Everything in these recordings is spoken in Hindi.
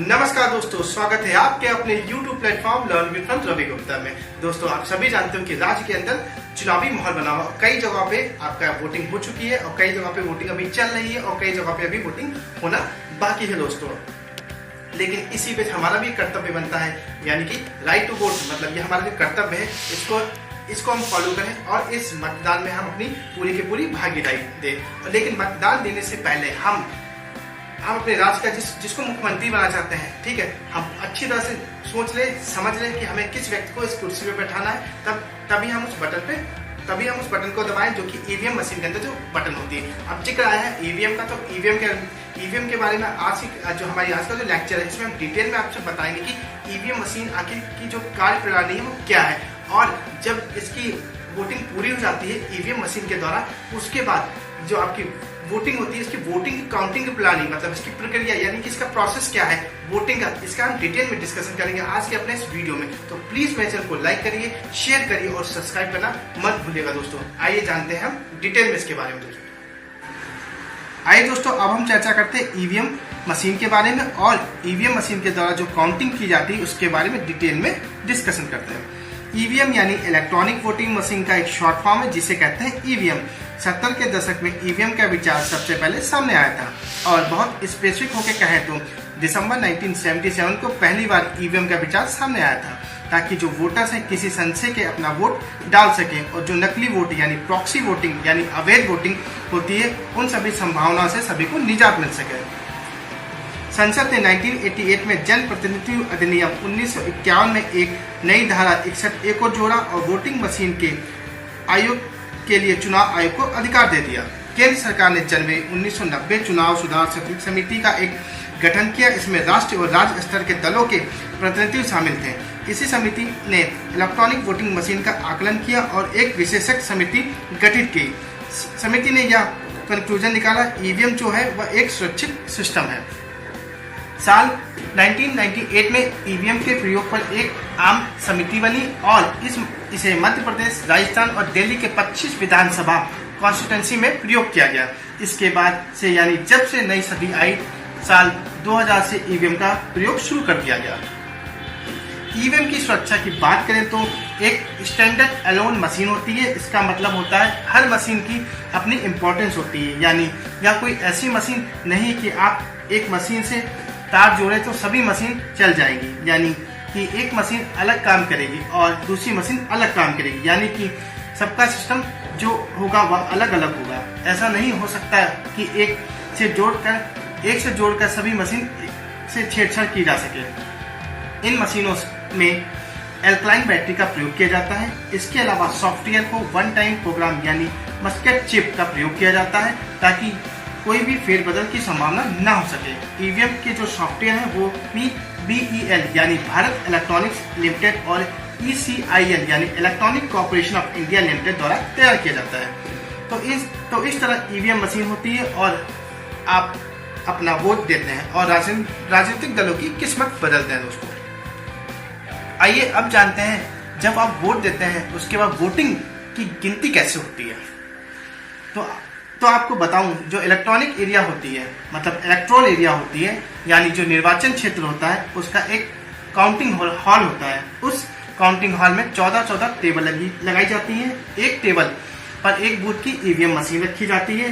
नमस्कार दोस्तों, स्वागत है आपके अपने YouTube platform learn with Ravi Gupta में। दोस्तों, आप सभी जानते हो कि राज्य के अंदर चुनावी माहौल बना हुआ, कई जगह पे आपका वोटिंग हो चुकी है और कई जगह पे वोटिंग अभी चल रही है और कई जगह पे अभी वोटिंग होना बाकी है दोस्तों। लेकिन इसी बीच हमारा भी कर्तव्य बनता है, यानी कि राइट टू वोट, मतलब ये हमारा जो कर्तव्य है इसको हम फॉलो करें और इस मतदान में हम अपनी पूरी की पूरी भागीदारी दें। लेकिन मतदान देने से पहले हम अपने राज्य का जिसको मुख्यमंत्री बनाना चाहते हैं, ठीक है, हम अच्छी तरह से सोच ले समझ ले कि हमें किस व्यक्ति को इस कुर्सी पे बैठाना है। तभी हम उस बटन को दबाएं, जो कि ईवीएम मशीन के अंदर जो बटन होती है। अब जिक्र आया है ईवीएम का, तो ईवीएम के बारे में जो हमारी आज का जो लेक्चर है, इसमें हम डिटेल में आपसे बताएंगे कि ईवीएम मशीन आखिर की जो कार्य प्रणाली है वो क्या है, और जब इसकी वोटिंग पूरी हो जाती है ईवीएम मशीन के द्वारा, उसके बाद जो आपकी वोटिंग होती है, इसकी वोटिंग की काउंटिंग की प्लानिंग, मतलब इसकी प्रक्रिया, यानी कि इसका प्रोसेस क्या है वोटिंग का, इसका हम डिटेल में डिस्कशन करेंगे आज के अपने इस वीडियो में। तो प्लीज मेरे चैनल को लाइक करिए, शेयर करिए और सब्सक्राइब करना मत भूलिएगा दोस्तों। आइए जानते हैं हम डिटेल में इसके बारे में दोस्तों। आइए दोस्तों, अब हम चर्चा करते हैं ईवीएम मशीन के बारे में, और ईवीएम मशीन के द्वारा जो काउंटिंग की जाती है उसके बारे में डिटेल में डिस्कशन करते हैं। ईवीएम यानी इलेक्ट्रॉनिक वोटिंग मशीन का एक शॉर्ट फॉर्म है, जिसे कहते हैं ईवीएम। 70 के दशक में ईवीएम का विचार सबसे पहले सामने आया था, और बहुत स्पेसिफिक होकर कहें तो दिसंबर 1977 को पहली बार ईवीएम का विचार सामने आया था, ताकि जो वोटर्स हैं किसी संशय के अपना वोट डाल सकें, और जो नकली वोट यानी प्रॉक्सी वोटिंग यानी अवैध वोटिंग होती है, उन सभी संभावनाओं से सभी को निजात मिल सके। संसद ने 1988 में जन प्रतिनिधि अधिनियम 1951 में एक नई धारा 61A को जोड़ा और वोटिंग मशीन के आयोग के लिए चुनाव आयोग को अधिकार दे दिया। केंद्र सरकार ने जनवरी 1990 चुनाव सुधार समिति का एक गठन किया। इसमें राष्ट्रीय और राज्य स्तर के दलों के प्रतिनिधि शामिल थे। इसी समिति ने इलेक्ट्रॉनिक वोटिंग मशीन का आकलन किया और एक विशेषज्ञ समिति गठित की। समिति ने यह कंक्लूजन निकाला, ईवीएम जो है वह एक सुरक्षित सिस्टम है। साल 1998 में ईवीएम के प्रयोग पर एक आम समिति बनी और इसे मध्य प्रदेश, राजस्थान और दिल्ली के 25 विधानसभा कॉन्स्टिट्यूंसी में प्रयोग किया गया। इसके बाद से यानी जब से नई सदी आई, साल 2000 से ईवीएम का प्रयोग शुरू कर दिया गया। ईवीएम की सुरक्षा की बात करें तो एक स्टैंडर्ड अलोन मशीन होती है। इसका मतलब होता है हर मशीन की अपनी इम्पोर्टेंस होती है, यानी यह कोई ऐसी मशीन नहीं कि आप एक मशीन से तार जोड़े तो सभी मशीन चल जाएगी, यानी कि एक मशीन अलग काम करेगी और दूसरी मशीन अलग काम करेगी, यानी कि सबका सिस्टम जो होगा वह अलग अलग होगा। ऐसा नहीं हो सकता कि एक से जोड़कर सभी मशीन से छेड़छाड़ की जा सके। इन मशीनों में एल्कलाइन बैटरी का प्रयोग किया जाता है। इसके अलावा सॉफ्टवेयर को वन टाइम प्रोग्राम यानी मस्केट चिप का प्रयोग किया जाता है, ताकि कोई भी फेरबदल की संभावना न हो सके। ईवीएम के जो सॉफ्टवेयर है वो BEL यानी भारत इलेक्ट्रॉनिक्स लिमिटेड और ECIL यानी electronic corporation of India limited द्वारा तैयार किया जाता है। तो इस तरह ईवीएम मशीन होती है और आप अपना वोट देते हैं और राजनीतिक दलों की किस्मत बदलते हैं दोस्तों। आइए अब जानते हैं, जब आप वोट देते हैं उसके बाद वोटिंग की गिनती कैसे होती है। तो आपको बताऊं, जो इलेक्ट्रॉनिक एरिया होती है, मतलब इलेक्ट्रोल एरिया होती है, यानी जो निर्वाचन क्षेत्र होता है, उसका एक काउंटिंग हॉल होता है। उस काउंटिंग हॉल में 14 टेबल लगाई जाती है। एक टेबल पर एक बूथ की ईवीएम मशीन रखी जाती है।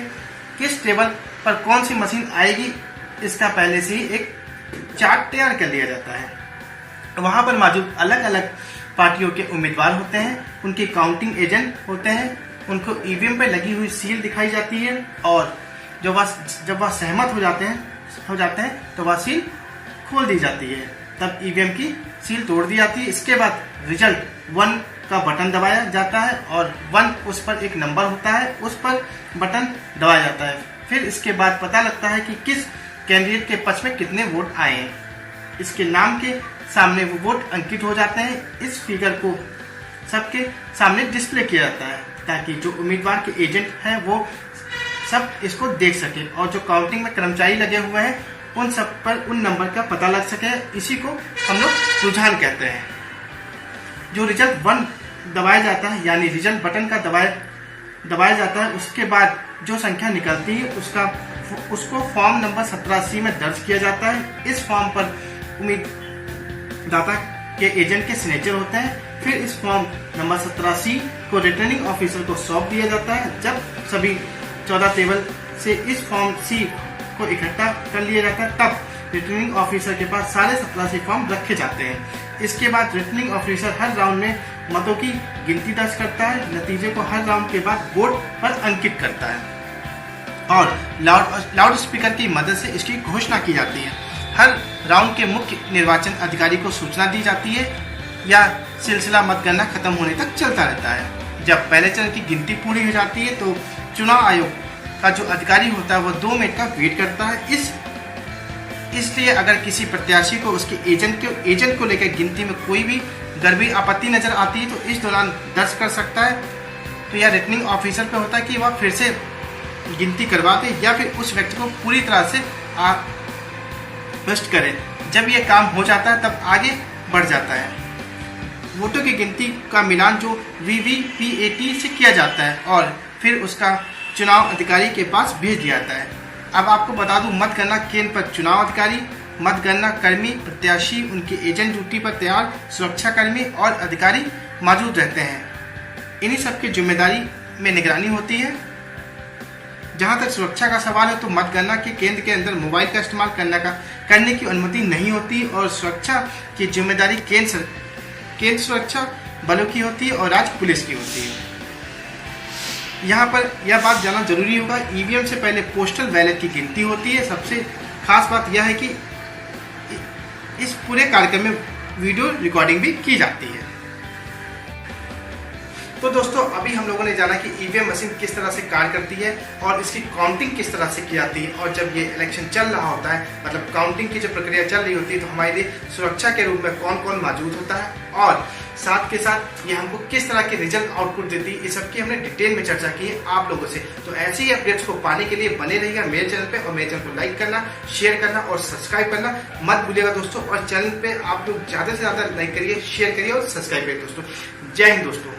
किस टेबल पर कौन सी मशीन आएगी, इसका पहले से ही एक चार्ट तैयार कर लिया जाता है। वहां पर मौजूद अलग अलग पार्टियों के उम्मीदवार होते हैं, उनके काउंटिंग एजेंट होते हैं, उनको ईवीएम पे लगी हुई सील दिखाई जाती है, और जब वह सहमत हो जाते हैं तो वह सील खोल दी जाती है। तब ईवीएम की सील तोड़ दी जाती है। इसके बाद रिजल्ट 1 का बटन दबाया जाता है और 1 उस पर एक नंबर होता है, उस पर बटन दबाया जाता है। फिर इसके बाद पता लगता है कि किस कैंडिडेट के पक्ष में कितने वोट आए हैं। इसके नाम के सामने वो वोट अंकित हो जाते हैं। इस फिगर को सबके सामने डिस्प्ले किया जाता है, ताकि जो उम्मीदवार के एजेंट हैं वो सब इसको देख सके, और जो काउंटिंग में कर्मचारी लगे हुए हैं उन सब पर उन नंबर का पता लग सके। इसी को हम लोग रुझान कहते हैं। जो रिजल्ट 1 दबाया जाता है, यानी रिजल्ट बटन का दबाया जाता है, उसके बाद जो संख्या निकलती है उसको फॉर्म नंबर 17C में दर्ज किया जाता है। इस फॉर्म पर उम्मीददाता के एजेंट के सिग्नेचर होते हैं। फिर इस फॉर्म नंबर 17C को रिटर्निंग ऑफिसर को सौंप दिया जाता है। जब सभी 14 टेबल से इस फॉर्म C को इकट्ठा कर लिया जाता है, तब रिटर्निंग ऑफिसर के पास सारे 17C फॉर्म रखे जाते हैं। इसके बाद रिटर्निंग ऑफिसर हर राउंड में मतों की गिनती दर्ज करता है, नतीजे को हर राउंड के बाद बोर्ड पर अंकित करता है और लाउड स्पीकर की मदद से इसकी घोषणा की जाती है। हर राउंड के मुख्य निर्वाचन अधिकारी को सूचना दी जाती है या सिलसिला मतगणना खत्म होने तक चलता रहता है। जब पहले चरण की गिनती पूरी हो जाती है तो चुनाव आयोग का जो अधिकारी होता है वो 2 मिनट का वेट करता है। इसलिए अगर किसी प्रत्याशी को उसके एजेंट को लेकर गिनती में कोई भी गड़बड़ी आपत्ति नजर आती है तो इस दौरान दर्ज कर सकता है। तो यह रिटर्निंग ऑफिसर पे होता है कि वह फिर से गिनती करवा दे या फिर उस व्यक्ति को पूरी तरह से आश्वस्त करे। जब यह काम हो जाता है तब आगे बढ़ जाता है। वोटों की गिनती का मिलान जो VVPAT से किया जाता है और फिर उसका चुनाव अधिकारी के पास भेज दिया जाता है। अब आपको बता दूं, मतगणना केंद्र पर चुनाव अधिकारी, मतगणना कर्मी, प्रत्याशी, उनके एजेंट ड्यूटी पर तैयार, सुरक्षा कर्मी और अधिकारी मौजूद रहते हैं। इन्हीं सबकी जिम्मेदारी में निगरानी होती है। जहां तक सुरक्षा का सवाल है तो मतगणना के केंद्र के अंदर मोबाइल का इस्तेमाल करने की अनुमति नहीं होती और सुरक्षा की जिम्मेदारी केंद्र सुरक्षा बलों की होती है और राज्य पुलिस की होती है। यहाँ पर यह बात जानना जरूरी होगा, ईवीएम से पहले पोस्टल बैलेट की गिनती होती है। सबसे खास बात यह है कि इस पूरे कार्यक्रम में वीडियो रिकॉर्डिंग भी की जाती है। तो दोस्तों, अभी हम लोगों ने जाना कि ईवीएम मशीन किस तरह से कार्य करती है और इसकी काउंटिंग किस तरह से की जाती है। और जब ये इलेक्शन चल रहा होता है, मतलब काउंटिंग की जो प्रक्रिया चल रही होती है, तो हमारे लिए सुरक्षा के रूप में कौन कौन मौजूद होता है और साथ के साथ ये हमको किस तरह के रिजल्ट आउटपुट देती है, इस सब की हमने डिटेल में चर्चा की है आप लोगों से। तो ऐसे ही अपडेट्स को पाने के लिए बने रहिएगा मेरे चैनल पे और मेरे चैनल को लाइक करना, शेयर करना और सब्सक्राइब करना मत भूलिएगा दोस्तों। और चैनल पे आप लोग ज्यादा से ज्यादा लाइक करिए, शेयर करिए और सब्सक्राइब करिए दोस्तों। जय हिंद दोस्तों।